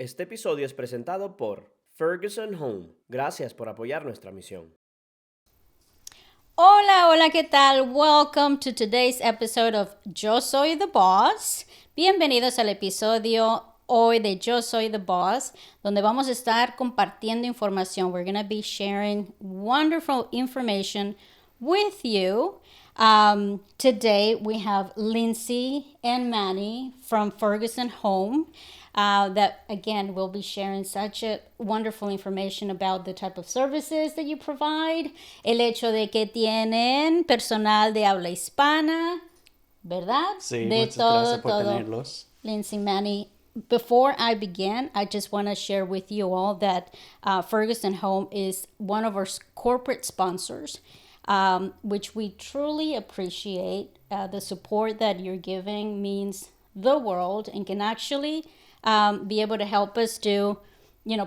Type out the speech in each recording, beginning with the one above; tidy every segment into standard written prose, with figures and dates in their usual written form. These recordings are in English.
Este episodio es presentado por Ferguson Home. Gracias por apoyar nuestra misión. Hola, hola, ¿qué tal? Welcome to today's episode of Yo Soy the Boss. Bienvenidos al episodio hoy de Yo Soy the Boss, donde vamos a estar compartiendo información. We're going to be sharing wonderful information with you. Today we have Lindsay and Manny from Ferguson Home. That again will be sharing such a wonderful information about the type of services that you provide, el hecho de que tienen personal de habla hispana, ¿verdad? Sí, de muchas gracias por todo. tenerlos. Lindsay, Manny, before I begin, I just want to share with you all that Ferguson Home is one of our corporate sponsors, which we truly appreciate. The support that you're giving means the world and can actually be able to help us do,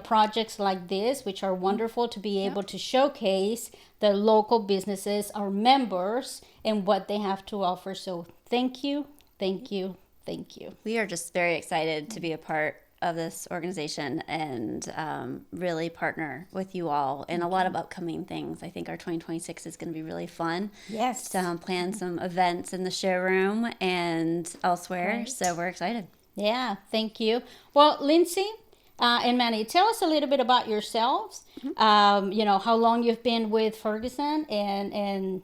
projects like this, which are wonderful to be able to showcase the local businesses, our members, and what they have to offer. So thank you, thank you, thank you. We are just very excited to be a part of this organization and really partner with you all in a lot of upcoming things. I think our 2026 is going to be really fun. Yes. Plan some events in the showroom and elsewhere. Great. So we're excited. Yeah, thank you. Well, Lindsay and Manny, tell us a little bit about yourselves. How long you've been with Ferguson and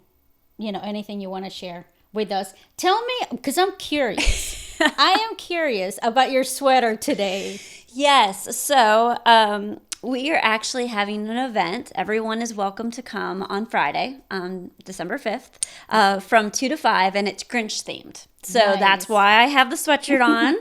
anything you want to share with us. Tell me, because I'm curious. I am curious about your sweater today. Yes. So we are actually having an event. Everyone is welcome to come on Friday, December 5th, from 2 to 5, and it's Grinch themed. So that's why I have the sweatshirt on.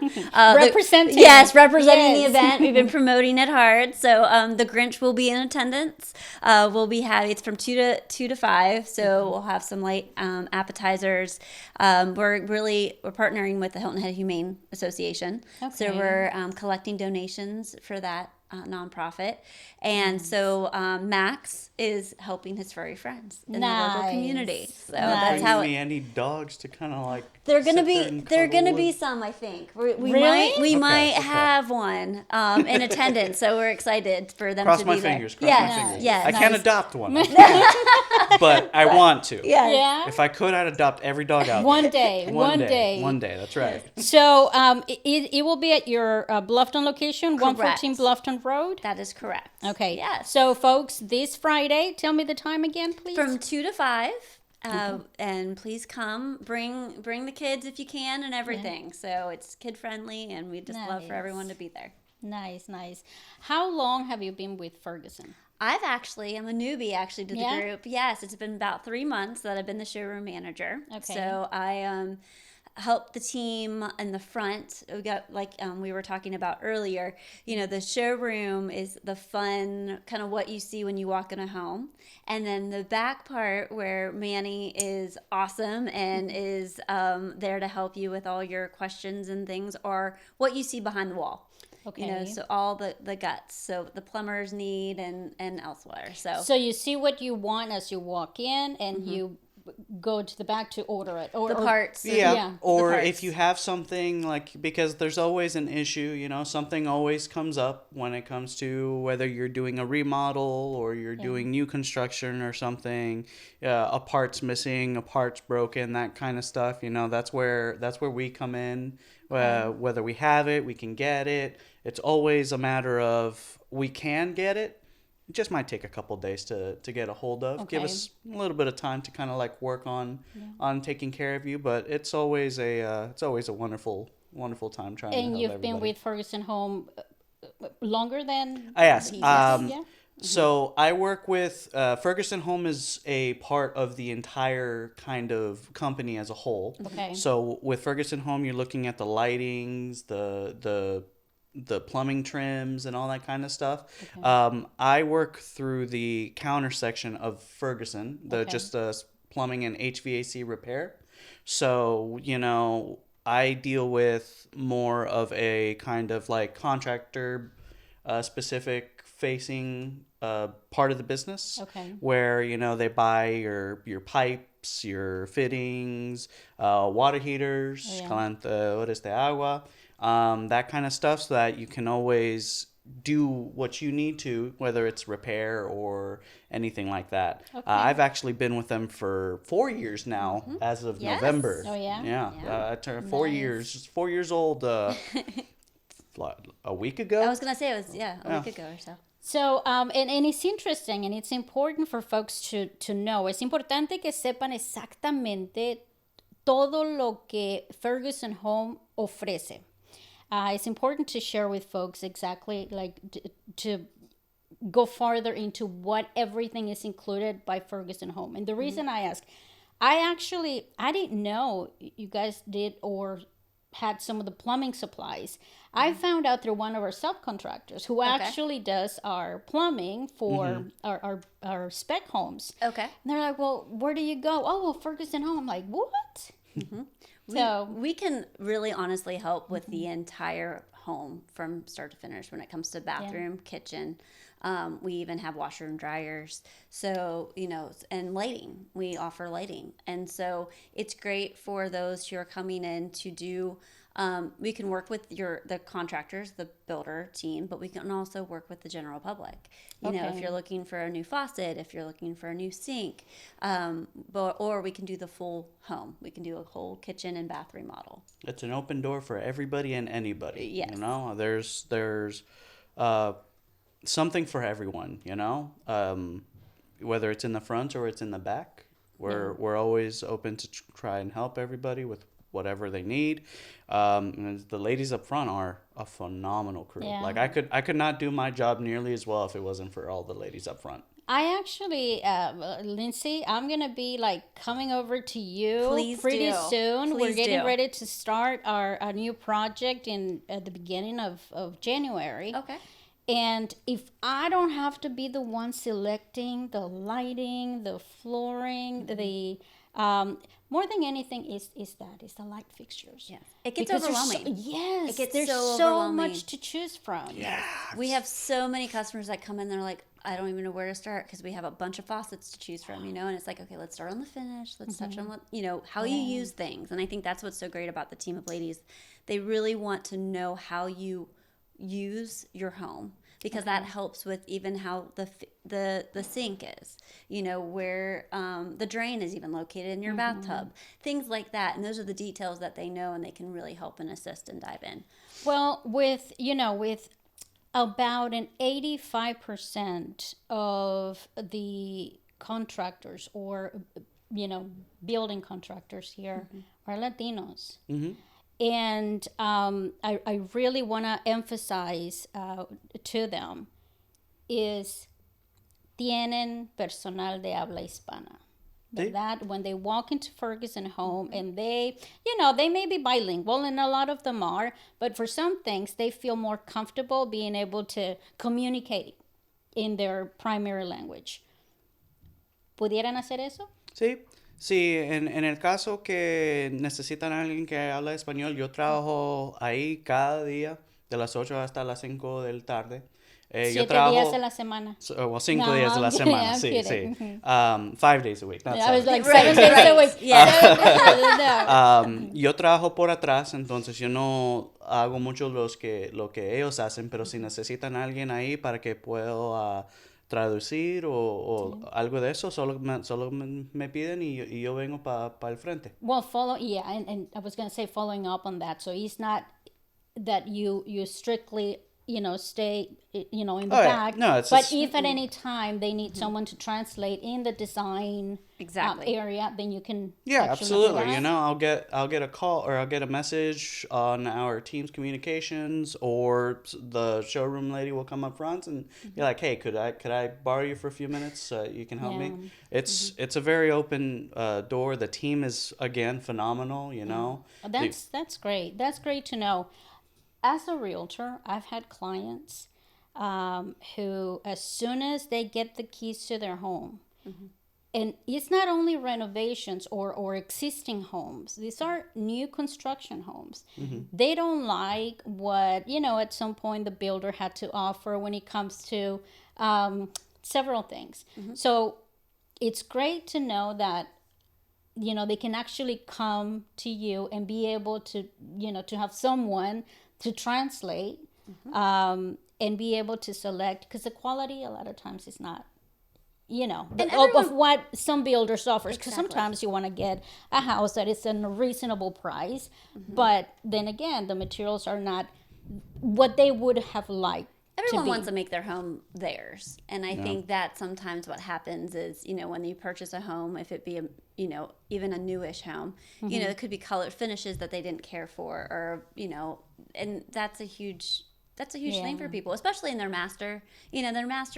Representing. Representing the event. We've been promoting it hard. So the Grinch will be in attendance. It's from 2 to 5. So we'll have some light appetizers. We're partnering with the Hilton Head Humane Association. Okay. So we're collecting donations for that nonprofit. And so Max is helping his furry friends in the local community. So that's how Any dogs to kind of like they're gonna be some, I think. We might have one in attendance, so we're excited for them to be there. Cross my fingers. Yes. I can't adopt one, but I want to. Yeah. If I could, I'd adopt every dog out One there. day. One day. That's right. So it will be at your Bluffton location, Correct. 114 Bluffton Road. That is correct. Okay. Yes. So, folks, this Friday, tell me the time again, please. From 2 to 5. And please come, bring the kids if you can and everything. Yeah. So it's kid friendly, and we just love for everyone to be there. Nice. How long have you been with Ferguson? I'm a newbie to the group. Yes, it's been about 3 months that I've been the showroom manager. Okay. So I help the team in the front. We got we were talking about earlier, the showroom is the fun kind of what you see when you walk in a home, and then the back part where Manny is awesome and is there to help you with all your questions and things, or what you see behind the wall. Okay. So all the guts, so the plumber's need and elsewhere. So you see what you want as you walk in, and you go to the back to order it, or the parts. Or if you have something because there's always an issue, something always comes up when it comes to whether you're doing a remodel or you're doing new construction or something, a part's missing, a part's broken, that kind of stuff. That's where we come in. Whether we have it, we can get it. It's always a matter of we can get it. It just might take a couple of days to get a hold of. Okay. Give us a little bit of time to kind of work on taking care of you, but it's always a wonderful time trying to help everybody. And you've been with Ferguson Home longer than yes. So I work with Ferguson Home is a part of the entire kind of company as a whole. Okay. So with Ferguson Home, you're looking at the lightings, the plumbing trims and all that kind of stuff. Okay. I work through the counter section of Ferguson, just plumbing and HVAC repair. So, I deal with more of a kind of contractor specific facing part of the business. Okay. Where, they buy your pipes, your fittings, water heaters, calentadores de agua. that kind of stuff, so that you can always do what you need to, whether it's repair or anything like that. Okay. I've actually been with them for 4 years now, as of November. Oh, yeah? Yeah. I turned 4 years, 4 years old a week ago. I was going to say it was, a week ago or so. So, and it's interesting, and it's important for folks to know. Es importante que sepan exactamente todo lo que Ferguson Home ofrece. It's important to share with folks exactly, like, to go farther into what everything is included by Ferguson Home. And the reason I ask, I didn't know you guys did or had some of the plumbing supplies. I found out through one of our subcontractors who actually does our plumbing for our spec homes. Okay. And they're like, well, where do you go? Oh, well, Ferguson Home. I'm like, what? So we can really honestly help with the entire home from start to finish when it comes to bathroom, kitchen. We even have washer and dryers. So, and lighting. We offer lighting. And so it's great for those who are coming in to do, we can work with the contractors, the builder team, but we can also work with the general public. You know, if you're looking for a new faucet, if you're looking for a new sink, or we can do the full home. We can do a whole kitchen and bath remodel. It's an open door for everybody and anybody. Yes. There's something for everyone, whether it's in the front or it's in the back. We're always open to try and help everybody with whatever they need. And the ladies up front are a phenomenal crew. Yeah. Like I could not do my job nearly as well if it wasn't for all the ladies up front. I actually, Lindsay, I'm going to be coming over to you pretty soon. We're getting ready to start our new project at the beginning of January. Okay. And if I don't have to be the one selecting the lighting, the flooring, the more than anything is the light fixtures. Yes. It gets overwhelming. There's so much to choose from. Yeah. We have so many customers that come in, they're like, I don't even know where to start because we have a bunch of faucets to choose from, and it's like, okay, let's start on the finish. Let's touch on how you use things. And I think that's what's so great about the team of ladies. They really want to know how you use your home, because that helps with even how the sink is, where the drain is even located in your bathtub, things like that. And those are the details that they know, and they can really help and assist and dive in. Well, with about an 85% of the contractors or building contractors here are Latinos. And I really want to emphasize to them is tienen personal de habla hispana. That when they walk into Ferguson Home and they may be bilingual, and a lot of them are, but for some things they feel more comfortable being able to communicate in their primary language. ¿Pudieran hacer eso? Sí, en el caso que necesitan a alguien que habla español, yo trabajo ahí cada día de las 8 hasta las 5 de la tarde. 7 días a la semana. 5 días a la semana, sí. 5 days a week, not 7. I was like 7 days a week. Yeah. Yo trabajo por atrás, entonces yo no hago mucho lo que ellos hacen, pero si necesitan a alguien ahí para que pueda traducir o algo de eso, solo me piden y yo vengo para el frente. Well, and I was going to say, following up on that, so it's not that you strictly stay in the back. No, but if at any time they need someone to translate in the design area, then you can. Yeah, absolutely. I'll get a call or I'll get a message on our team's communications, or the showroom lady will come up front and be like, "Hey, could I borrow you for a few minutes? You can help me." It's a very open door. The team is again phenomenal. That's great. That's great to know. As a realtor, I've had clients who, as soon as they get the keys to their home, and it's not only renovations or existing homes, these are new construction homes. They don't like what, at some point the builder had to offer when it comes to several things. So it's great to know that, they can actually come to you and be able to, to have someone to translate and be able to select, because the quality a lot of times is not, of what some builders offers. Because sometimes you want to get a house that is in a reasonable price, but then again, the materials are not what they would have liked. Everyone wants to make their home theirs. And I think that sometimes what happens is, when you purchase a home, if it be even a newish home, it could be colored finishes that they didn't care for, or, and that's a huge thing for people, especially in their master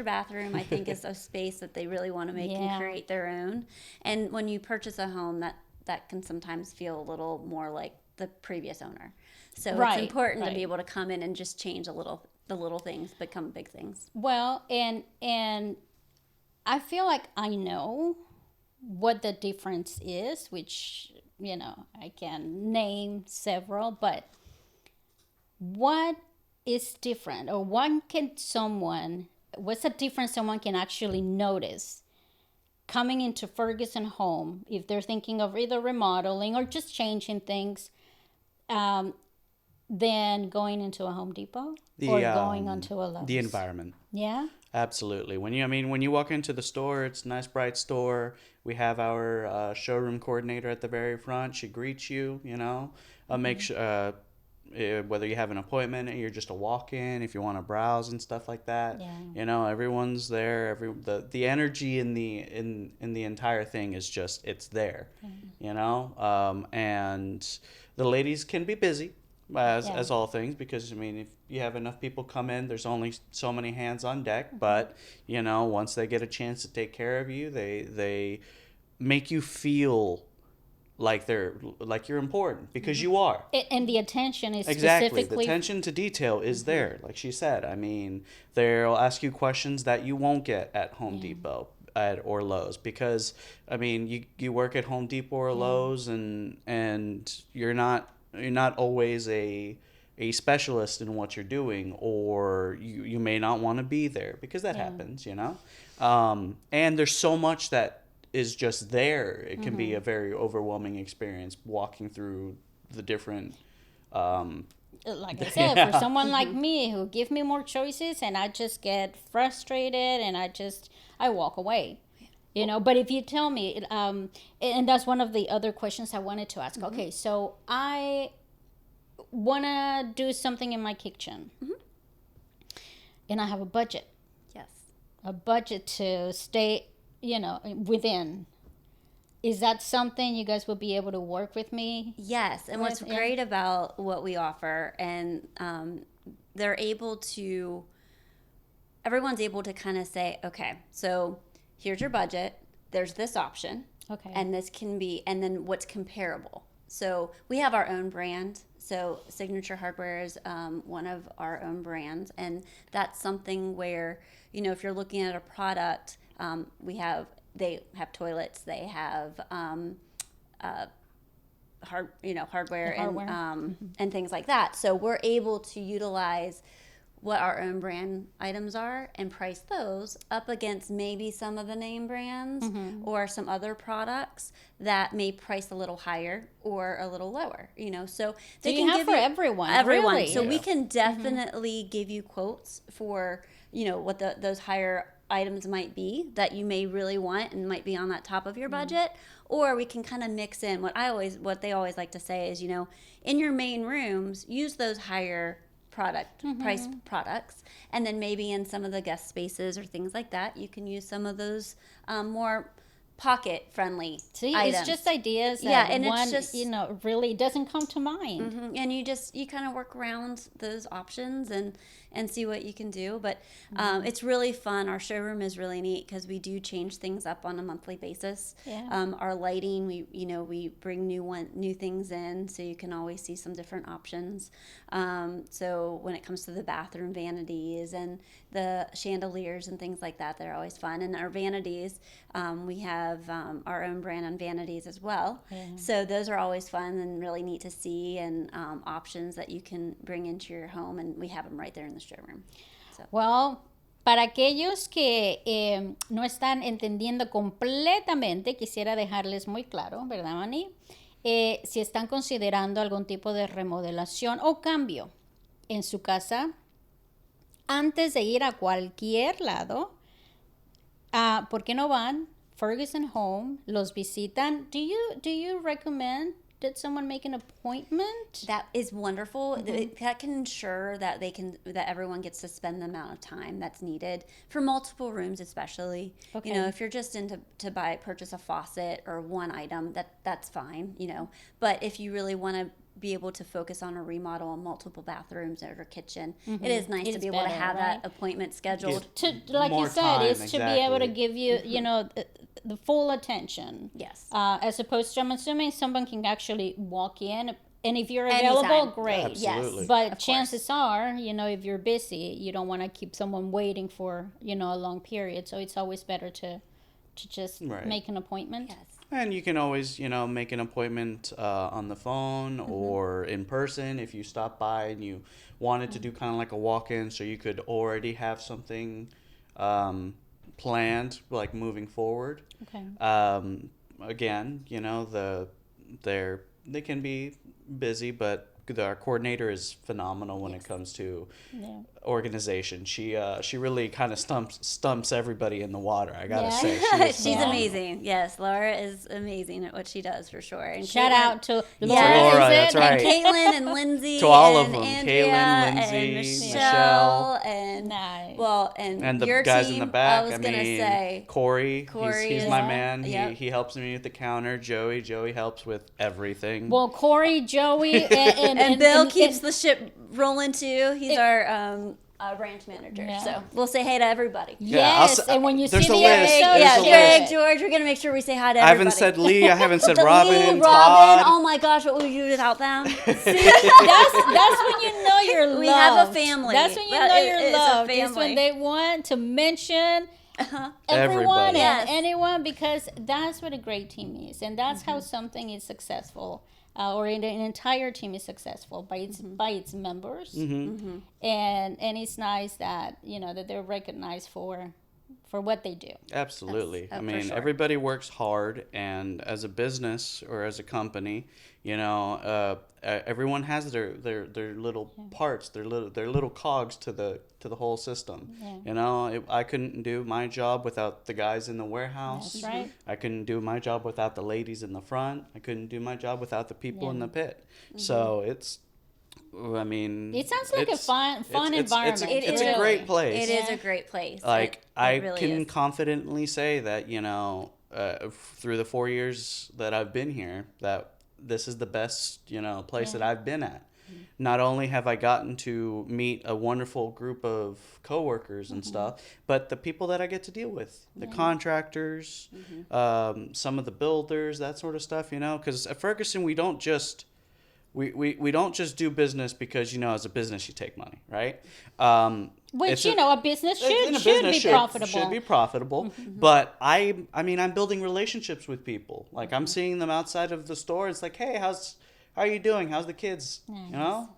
bathroom. I think is a space that they really want to make and create their own. And when you purchase a home, that can sometimes feel a little more like the previous owner. So it's important to be able to come in and just change the little things become big things. Well, and I feel like I know what the difference is, which, I can name several, but what is different, or what's the difference someone can actually notice coming into Ferguson Home if they're thinking of either remodeling or just changing things, than going into a Home Depot or going onto a Lowe's? The environment. Yeah. Absolutely. When you walk into the store, it's a nice, bright store. We have our showroom coordinator at the very front. She greets you, make sure, whether you have an appointment or you're just a walk-in, if you want to browse and stuff like that. Yeah. Everyone's there. The energy in the entire thing is just, it's there. And the ladies can be busy. As all things, because if you have enough people come in, there's only so many hands on deck. But once they get a chance to take care of you, they make you feel like you're important, because you are. And the attention is exactly the attention to detail is there. Like she said, they'll ask you questions that you won't get at Home Depot or Lowe's, because you work at Home Depot or Lowe's, and you're not always a specialist in what you're doing, or you may not want to be there, because that happens, and there's so much that is just there. It can be a very overwhelming experience walking through the different like I said, for someone like me who give me more choices, and I just get frustrated, and I walk away. But if you tell me, and that's one of the other questions I wanted to ask. Okay, so I want to do something in my kitchen, and I have a budget. Yes. A budget to stay, within. Is that something you guys will be able to work with me? Yes, and what's great about what we offer, and everyone's able to kind of say, okay, so here's your budget, there's this option, and this can be, and then what's comparable. So we have our own brand. So Signature Hardware is one of our own brands, and that's something where, if you're looking at a product, they have toilets, they have hardware and things like that. So we're able to utilize what our own brand items are and price those up against maybe some of the name brands or some other products that may price a little higher or a little lower, so they can give for everyone. Really? So we can definitely give you quotes for, what those higher items might be that you may really want and might be on that top of your budget, or we can kind of mix in what they always like to say is, in your main rooms, use those higher price products, and then maybe in some of the guest spaces or things like that, you can use some of those more pocket friendly items. It's just ideas that and one it's just, really doesn't come to mind. And you kind of work around those options and see what you can do. But it's really fun. Our showroom is really neat because we do change things up on a monthly basis. Our lighting, we bring new things in, so you can always see some different options. So when it comes to the bathroom vanities and the chandeliers and things like that, they're always fun. And our vanities, we have our own brand on vanities as well. So those are always fun and really neat to see, and options that you can bring into your home, and we have them right there in the showroom. So. Well, para aquellos que no están entendiendo completamente, quisiera dejarles muy claro, ¿verdad, Manny? Si están considerando algún tipo de remodelación o cambio en su casa antes de ir a cualquier lado. ¿Por qué no van? Ferguson Home, los visitan. Do you recommend that someone make an appointment? That is wonderful. That can ensure that that everyone gets to spend the amount of time that's needed for multiple rooms, especially. Okay. You know, if you're just in to purchase a faucet or one item, that's fine. You know, but if you really want to be able to focus on a remodel on multiple bathrooms or kitchen, it is nice to be able to have that appointment scheduled. Like you said, time, it's to be able to exactly. give you, you know, the full attention. Yes. As opposed to, I'm assuming someone can actually walk in, and if you're available, Anytime. great. Absolutely. Yes. But Of chances are, you know, if you're busy, you don't want to keep someone waiting for, you know, a long period. So it's always better to just Right. make an appointment. Yes. And you can always, you know, make an appointment on the phone or in person if you stop by and you wanted to do kind of like a walk-in, so you could already have something planned, like moving forward. Okay. Again, you know, they can be busy, but our coordinator is phenomenal when it comes to organization. She really kind of stumps everybody in the water. I gotta say, She's amazing. Yes, Laura is amazing at what she does for sure. And Shout out to Laura, Laura, is that's it? right. And Caitlin and Lindsay. To all and of them. Andrea Caitlin, and Lindsay, Michelle. And Nice. well, and the your guys team, in the back. I was gonna mean, say Corey. He's is- my man. Yep. He helps me at the counter. Joey helps with everything. Well, Corey, Joey, and Bill keeps the ship rolling too. He's our branch manager. Yeah. So we'll say hey to everybody. Yes, and when you see there's the a list. episode, There's a Greg, list. George, we're gonna make sure we say hi to I everybody. haven't said Lee. I haven't said Lee, Robin. Robin. Todd. Oh my gosh, what would we do without them? that's when you know you're loved. We have a family. That's when you Well, know it- you're it's a loved. It's family. when they want to mention everyone Everybody. and Yes. anyone, because that's what a great team is, and that's how something is successful, or an entire team is successful by its members. And it's nice that, you know, that they're recognized for what they do. Absolutely. I for mean, sure. everybody works hard, and as a business or as a company, you know, everyone has their little parts, their little cogs to the whole system. Yeah. You know, I couldn't do my job without the guys in the warehouse. That's right. I couldn't do my job without the ladies in the front. I couldn't do my job without the people in Yeah. the pit. So it's, I mean, It sounds like a fun it's environment. It's It a is. great place. It is a great place. Like It I really can is. confidently say that, you know, through the 4 years that I've been here, that this is the best, you know, place that I've been at. Not only have I gotten to meet a wonderful group of coworkers and stuff, but the people that I get to deal with, the contractors, some of the builders, that sort of stuff, you know, because at Ferguson we don't just we don't just do business because, you know, as a business you take money, right? Which, you know, a business should be profitable. But I mean, I'm building relationships with people. Like I'm seeing them outside of the store. It's like, hey, how are you doing? How's the kids? Nice. You know,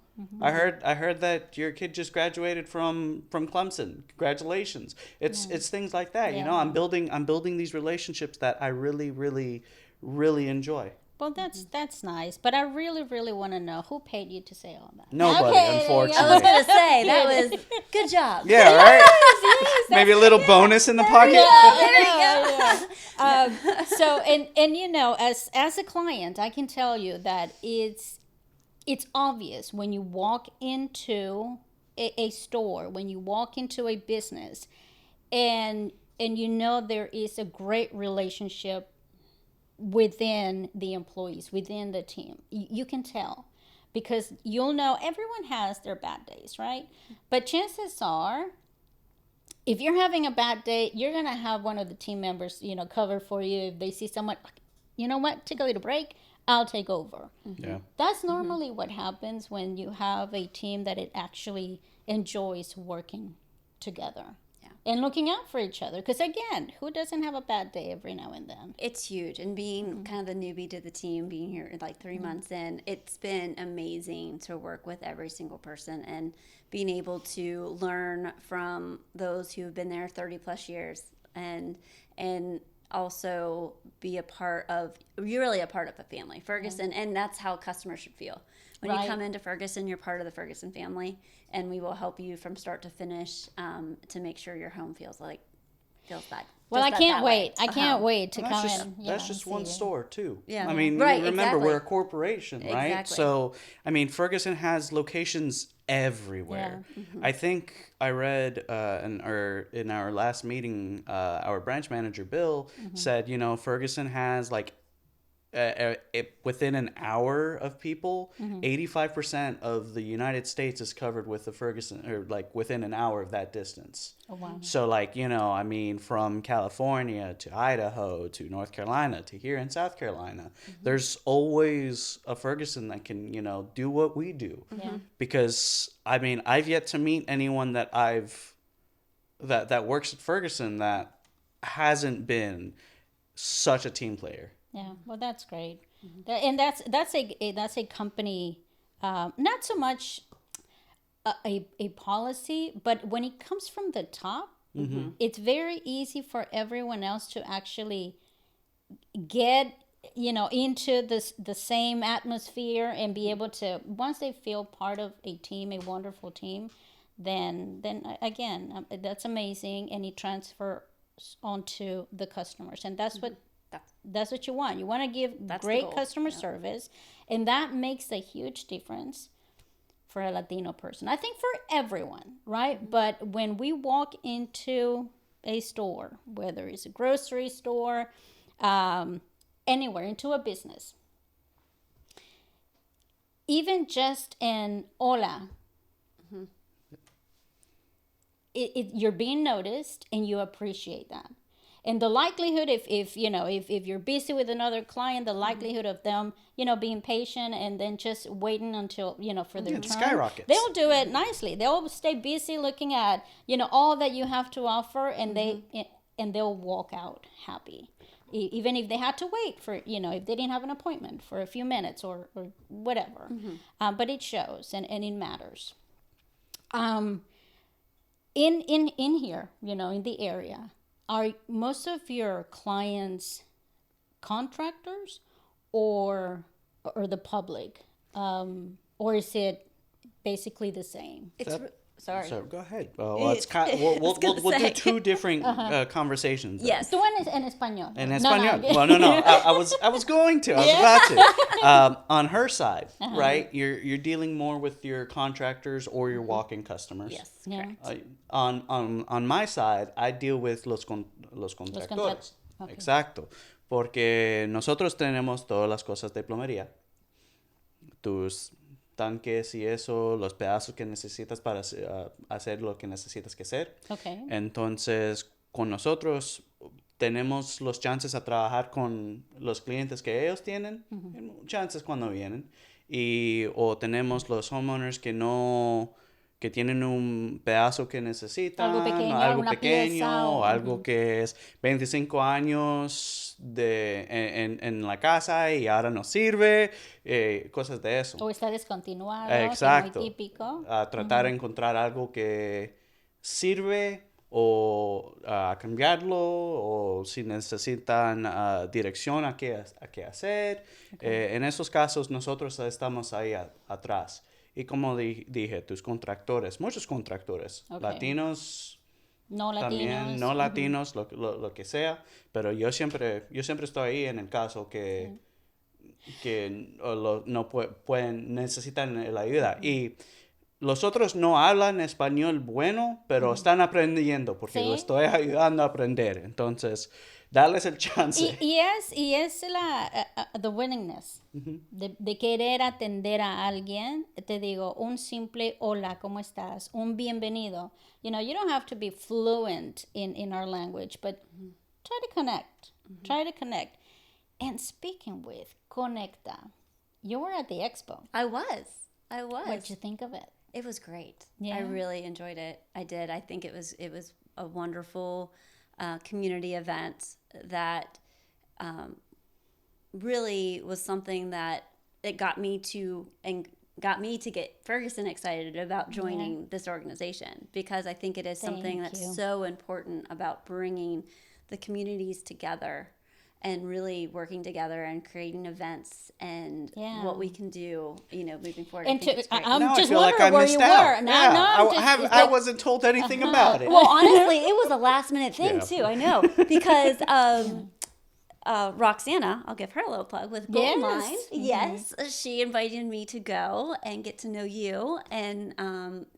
I heard that your kid just graduated from Clemson. Congratulations! It's things like that. You know, I'm building these relationships that I really, really, really enjoy. Well, that's nice, but I really, really want to know who paid you to say all that. Nobody, Okay, unfortunately. I was gonna say that was good job. Yeah, right. Maybe a little bonus in the pocket. So, and you know, as a client, I can tell you that it's obvious when you walk into a store, when you walk into a business, and you know there is a great relationship within the employees, within the team. You can tell, because you'll know everyone has their bad days, right? But chances are, if you're having a bad day, you're going to have one of the team members, you know, cover for you. If they see someone, you know what, take a little break, I'll take over. Yeah. That's normally what happens when you have a team that it actually enjoys working together. And looking out for each other. Because again, who doesn't have a bad day every now and then? It's huge. And being kind of the newbie to the team, being here like 3 months in, it's been amazing to work with every single person and being able to learn from those who have been there 30 plus years and also be you're really a part of a family. Ferguson, and that's how customers should feel. When you come into Ferguson, you're part of the Ferguson family, and we will help you from start to finish to make sure your home feels that. Well, I can't wait. I can't wait to come in. That's just one store, too. Yeah. I mean, remember, we're a corporation, right? Exactly. So, I mean, Ferguson has locations everywhere. Yeah. I think I read in our last meeting, our branch manager, Bill, said, Ferguson has like within an hour of people, 85% of the United States is covered with the Ferguson, or like within an hour of that distance. Oh, wow. So like, I mean, from California to Idaho to North Carolina to here in South Carolina, there's always a Ferguson that can, do what we do. Yeah. Because I mean, I've yet to meet anyone that that works at Ferguson that hasn't been such a team player. Yeah, well, that's great, and that's a company, not so much a policy, but when it comes from the top, it's very easy for everyone else to actually get into the same atmosphere and be able to, once they feel part of a team, a wonderful team, then again, that's amazing, and it transfers onto the customers, and that's what you want. You want to give great customer service, and that makes a huge difference for a Latino person. I think for everyone, right? But when we walk into a store, whether it's a grocery store, anywhere, into a business, even just an hola, you're being noticed, and you appreciate that. And the likelihood, if you're busy with another client, the likelihood of them, being patient and then just waiting until, for their turn, skyrockets. They'll do it nicely. They'll stay busy looking at, all that you have to offer, and they'll walk out happy. Even if they had to wait for, if they didn't have an appointment for a few minutes or whatever. But it shows, and it matters. In here, in the area, are most of your clients contractors or the public, or is it basically the same? Sorry. So go ahead. We'll do two different conversations. Then. Yes. Tú en español. En español. No. Well, no. I was going to. I was about to. On her side, right? You're dealing more with your contractors or your walk-in customers. Yes. Yeah. On my side, I deal with los contractores. Okay. Exacto. Porque nosotros tenemos todas las cosas de plomería. Tus tanques y eso, los pedazos que necesitas para hacer lo que necesitas que hacer. Okay. Entonces, con nosotros tenemos los chances a trabajar con los clientes que ellos tienen, chances cuando vienen, o tenemos los homeowners que tienen un pedazo que necesitan, algo pequeño o algo que es 25 años en la casa y ahora no sirve, cosas de eso. O está descontinuado, exacto. Que es muy típico. A tratar de encontrar algo que sirve o a cambiarlo, o si necesitan dirección a qué hacer. Okay. En esos casos nosotros estamos ahí atrás. Y como dije, tus contractores, muchos contractores, okay. Latinos, no también, no latinos, lo que sea, pero yo siempre estoy ahí en el caso que no necesitan la ayuda. Y los otros no hablan español bueno, pero están aprendiendo porque lo estoy ayudando a aprender. Entonces, darles el chance. Y es the willingness de querer atender a alguien. Te digo, un simple hola, ¿cómo estás? Un bienvenido. You don't have to be fluent in our language, but try to connect. Try to connect. And speaking with Conecta, you were at the expo. I was. What did you think of it? It was great. Yeah. I really enjoyed it. I did. I think it was a wonderful community event that really was something that it got me to get Ferguson excited about joining this organization, because I think it is something that's so important about bringing the communities together and really working together and creating events and what we can do, moving forward. And I'm now just I feel like I wondering where missed you out. were. I wasn't told anything about it. Well, honestly, it was a last minute thing too. I know, because Roxana, I'll give her a little plug with Gold Line. Yes, she invited me to go and get to know you and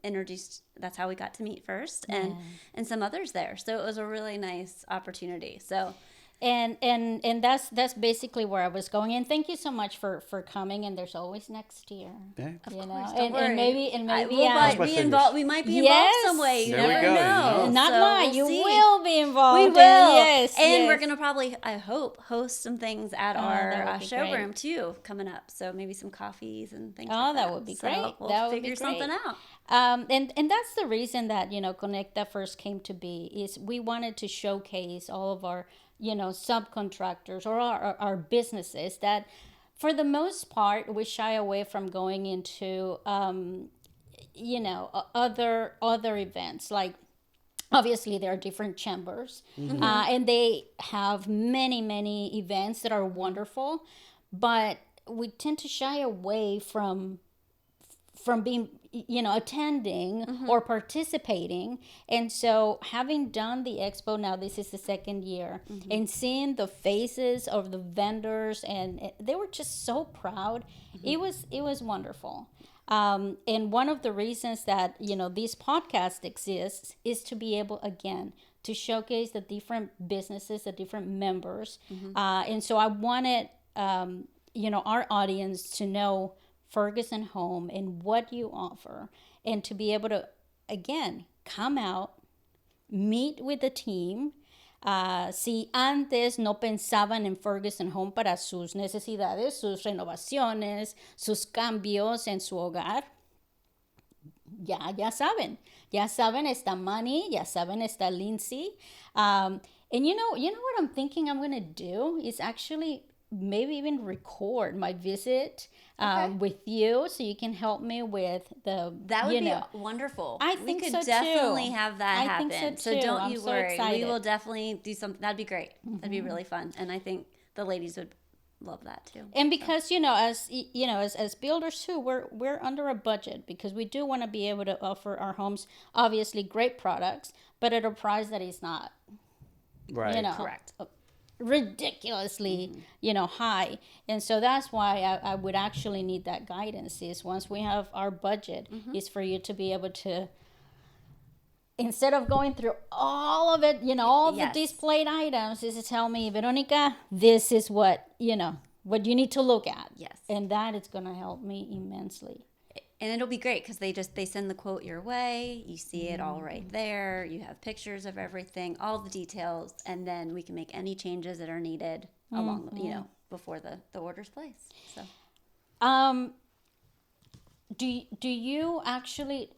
introduced. That's how we got to meet first, and some others there. So it was a really nice opportunity. So. And that's basically where I was going. And thank you so much for coming. And there's always next year. Yeah. Of you course, know, and maybe we might be involved some way. You There we never go, know. Not So mine. we'll You see. will be involved. We will. Yes. And we're gonna probably, I hope, host some things at that our would be showroom great. too coming up. So maybe some coffees and things. Oh, like that would be great. So we'll That would figure be something great. out. And that's the reason that Conecta first came to be, is we wanted to showcase all of our subcontractors or our businesses that for the most part we shy away from going into other events. Like obviously there are different chambers and they have many events that are wonderful, but we tend to shy away from being attending or participating. And so having done the expo, now this is the second year, and seeing the faces of the vendors, and they were just so proud. It was wonderful. And one of the reasons that this podcast exists is to be able, again, to showcase the different businesses, the different members. And so I wanted our audience to know Ferguson Home and what you offer, and to be able to, again, come out, meet with the team. Si antes no pensaban en Ferguson Home para sus necesidades, sus renovaciones, sus cambios en su hogar, ya saben, está Manny, ya saben, está Lindsay. And you know what I'm thinking I'm going to do is actually maybe even record my visit with you, so you can help me with that would be wonderful. I think we could so definitely too. have that happen. Think so too. Don't you I'm so worry. excited. We will definitely do something. That'd be great. That'd be really fun. And I think the ladies would love that too. And because as builders too, we're under a budget, because we do want to be able to offer our homes obviously great products, but at a price that is not correct. Ridiculously high. And so that's why I would actually need that guidance, is once we have our budget, is for you to be able to, instead of going through all of it, all the displayed items, is to tell me, Veronica, this is what you need to look at. Yes. And that is going to help me immensely. And it'll be great because they send the quote your way. You see it all right there. You have pictures of everything, all the details, and then we can make any changes that are needed along, before the order's placed. So, do you actually?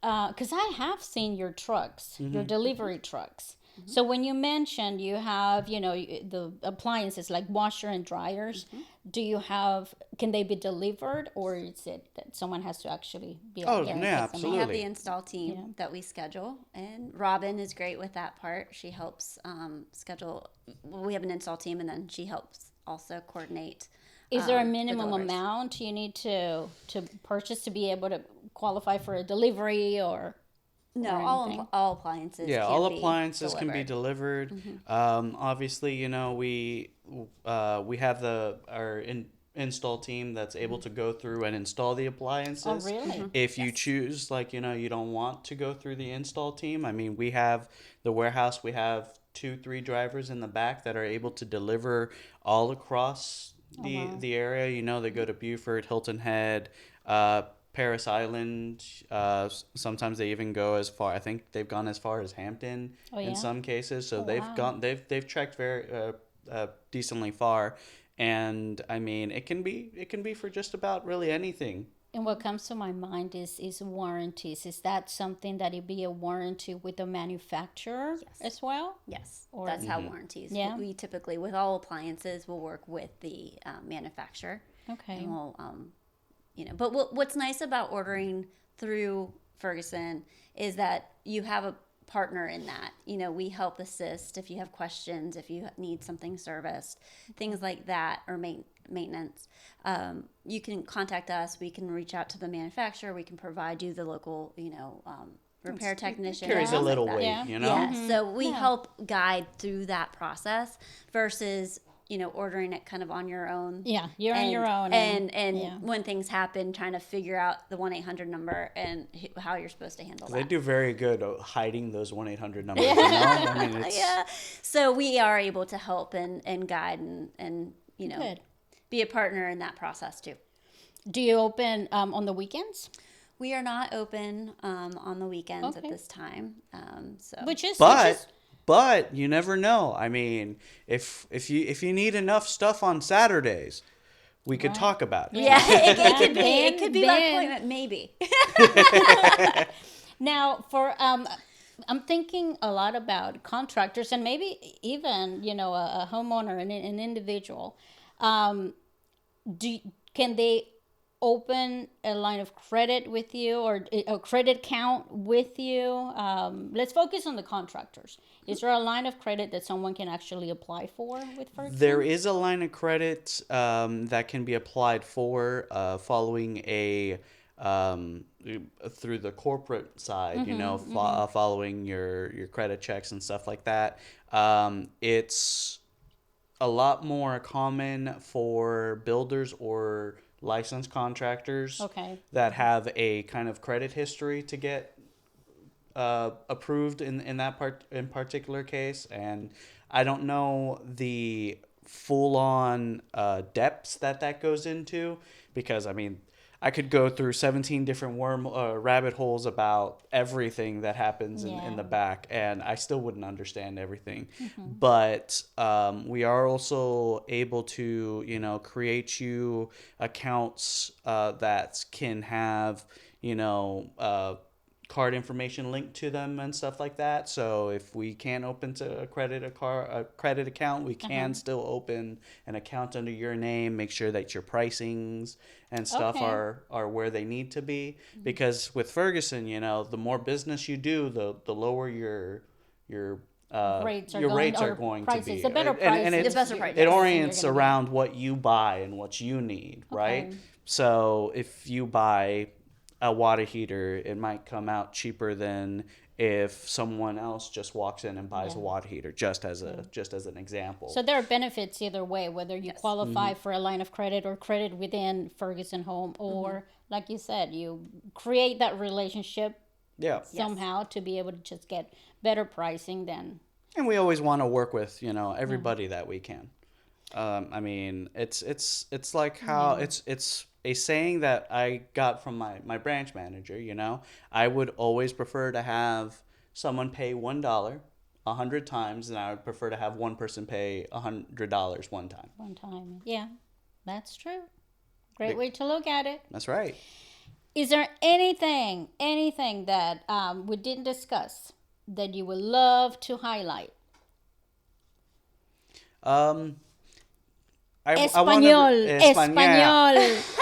Because I have seen your trucks, your delivery trucks. So when you mentioned you have, the appliances like washer and dryers, can they be delivered, or is it that someone has to actually be out there? Yeah, absolutely. We have the install team that we schedule, and Robin is great with that part. She helps schedule. We have an install team, and then she helps also coordinate. Is there a minimum amount you need to purchase to be able to qualify for a delivery, or? No, all appliances. Yeah, can all be appliances delivered. can be delivered. Obviously, we have our install team that's able to go through and install the appliances. Oh, really? If you choose, you don't want to go through the install team. I mean, we have the warehouse. We have 2-3 drivers in the back that are able to deliver all across the area. They go to Beaufort, Hilton Head, Paris Island. Sometimes they even go as far. I think they've gone as far as Hampton in some cases. So they've trekked very decently far, and I mean it can be for just about really anything. And what comes to my mind is warranties. Is that something that it'd be a warranty with the manufacturer as well? Yes, that's how warranties. Yeah. We typically, with all appliances, will work with the manufacturer. Okay. And we'll but what's nice about ordering through Ferguson is that you have a partner in that. We help assist if you have questions, if you need something serviced, things like that, or maintenance. You can contact us. We can reach out to the manufacturer. We can provide you the local, repair technician. It carries a little weight, Yeah. Mm-hmm. So we help guide through that process versus ordering it kind of on your own. Yeah, you're on your own. And when things happen, trying to figure out the 1-800 number and how you're supposed to handle that. They do very good at hiding those 1-800 numbers, I mean, it's... Yeah. So we are able to help and guide and Good. be a partner in that process too. Do you open on the weekends? We are not open on the weekends at this time. But you never know. I mean, if you need enough stuff on Saturdays, we could talk about it. Yeah, it could be by appointment, maybe. Now, for I'm thinking a lot about contractors and maybe even a homeowner, an individual. Can they open a line of credit with you or a credit account with you? Let's focus on the contractors. Is there a line of credit that someone can actually apply for with Ferguson? There is a line of credit that can be applied for following through the corporate side, following your credit checks and stuff like that. It's a lot more common for builders or licensed contractors that have a kind of credit history to get approved in particular case. And I don't know the full-on depths that goes into, because I mean, I could go through 17 different rabbit holes about everything that happens in the back, and I still wouldn't understand everything. Mm-hmm. But we are also able to, create you accounts that can have, card information linked to them and stuff like that. So if we can't open a credit account, we can still open an account under your name. Make sure that your pricings and stuff are where they need to be. Because with Ferguson, the more business you do, the lower your rates are going to be. The better price. It orients around what you buy and what you need, right? So if you buy a water heater, it might come out cheaper than if someone else just walks in and buys a water heater, just as an example. So there are benefits either way, whether you qualify for a line of credit or credit within Ferguson Home, or like you said, you create that relationship somehow to be able to just get better pricing than. And we always want to work with everybody that we can. I mean, it's like how it's a saying that I got from my branch manager. I would always prefer to have someone pay $1 100 times, and I would prefer to have one person pay $100 one time. One time, yeah, that's true. Great way to look at it. That's right. Is there anything that we didn't discuss that you would love to highlight? Español.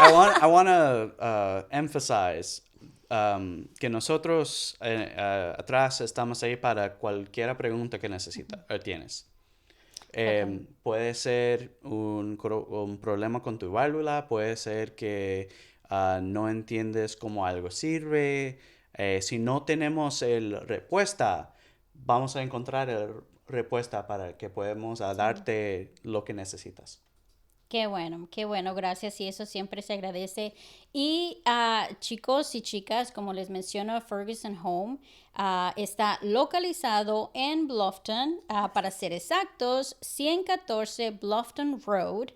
I want to emphasize que nosotros atrás estamos ahí para cualquier pregunta que tienes. Puede ser un problema con tu válvula, puede ser que no entiendes cómo algo sirve. Si no tenemos la respuesta, vamos a encontrar la respuesta para que podamos darte lo que necesitas. Qué bueno, gracias, y eso siempre se agradece. Y chicos y chicas, como les menciono, Ferguson Home está localizado en Bluffton, para ser exactos, 114 Bluffton Road,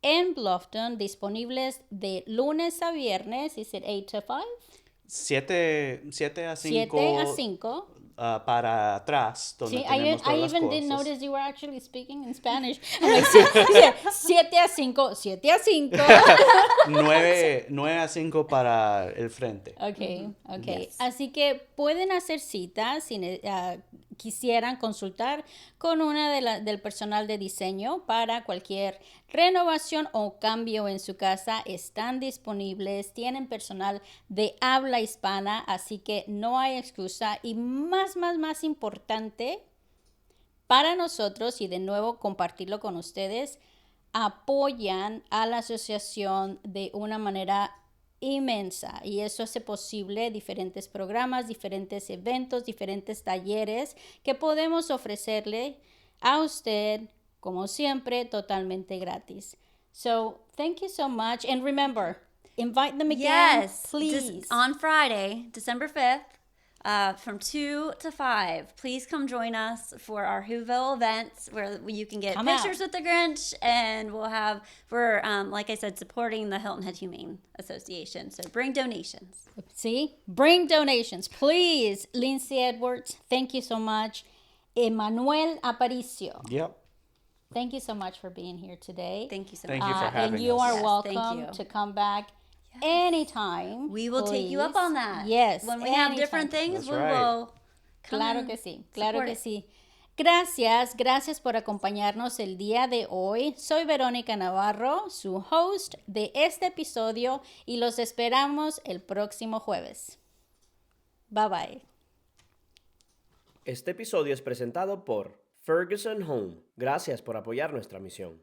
en Bluffton, disponibles de lunes a viernes. Is it 8 to 5? 7 a 5. 7 a 5. Para atrás, donde tenemos todas las even cosas. didn't notice you were actually speaking in Spanish. I'm like, 7 a 5, 7 a 5. 9 a 5 para el frente. Okay. Yes. Así que pueden hacer citas quisieran consultar con una del personal de diseño para cualquier renovación o cambio en su casa, están disponibles, tienen personal de habla hispana, así que no hay excusa. Y más importante para nosotros, y de nuevo compartirlo con ustedes, apoyan a la asociación de una manera inmensa, y eso hace posible diferentes programas, diferentes eventos, diferentes talleres que podemos ofrecerle a usted, como siempre, totalmente gratis. So, thank you so much, and remember, invite them again, please. On Friday, December 5th, from 2 to 5. Please come join us for our Whoville events where you can get pictures with the Grinch, and we're like I said, supporting the Hilton Head Humane Association. So bring donations. See? Bring donations. Please, Lindsay Edwards, thank you so much. Emmanuel Aparicio. Yep. Thank you so much for being here today. Thank you so much. Thank you for having us. And you are Yes, welcome to come back anytime. We will take you up on that. Yes. When we have different things, That's we right. will come Claro que sí, claro que sí. Gracias por acompañarnos el día de hoy. Soy Verónica Navarro, su host de este episodio, y los esperamos el próximo jueves. Bye bye. Este episodio es presentado por Ferguson Home. Gracias por apoyar nuestra misión.